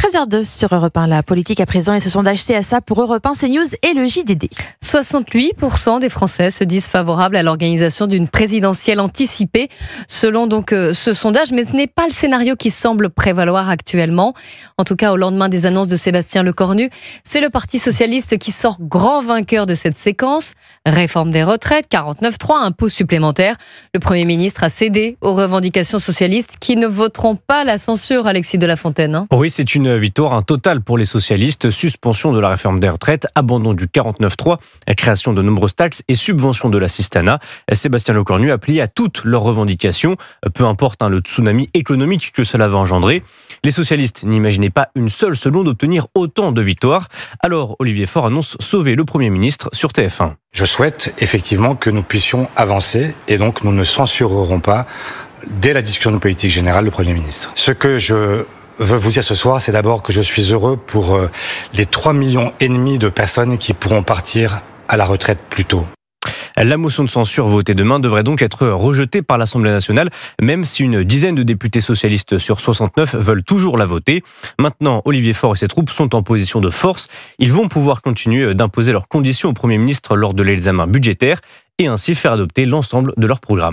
13h02 sur Europe 1, la politique à présent et ce sondage CSA pour Europe 1, CNews et le JDD. 68% des Français se disent favorables à l'organisation d'une présidentielle anticipée, selon donc ce sondage, mais ce n'est pas le scénario qui semble prévaloir actuellement. En tout cas, au lendemain des annonces de Sébastien Lecornu, c'est le Parti socialiste qui sort grand vainqueur de cette séquence. Réforme des retraites, 49.3, impôts supplémentaires. Le Premier ministre a cédé aux revendications socialistes qui ne voteront pas la censure, Alexis de la Fontaine. Oui, c'est une victoire totale pour les socialistes. Suspension de la réforme des retraites, abandon du 49.3, création de nombreuses taxes et subvention de l'assistanat. Sébastien Lecornu a plié à toutes leurs revendications, peu importe le tsunami économique que cela va engendrer. Les socialistes n'imaginaient pas une seule seconde obtenir autant de victoires. Alors Olivier Faure annonce sauver le Premier ministre sur TF1. Je souhaite effectivement que nous puissions avancer et donc nous ne censurerons pas dès la discussion de politique générale le Premier ministre. Ce que je veux vous dire ce soir, c'est d'abord que je suis heureux pour les 3,5 millions de personnes qui pourront partir à la retraite plus tôt. La motion de censure votée demain devrait donc être rejetée par l'Assemblée nationale, même si une dizaine de députés socialistes sur 69 veulent toujours la voter. Maintenant, Olivier Faure et ses troupes sont en position de force. Ils vont pouvoir continuer d'imposer leurs conditions au Premier ministre lors de l'examen budgétaire et ainsi faire adopter l'ensemble de leur programme.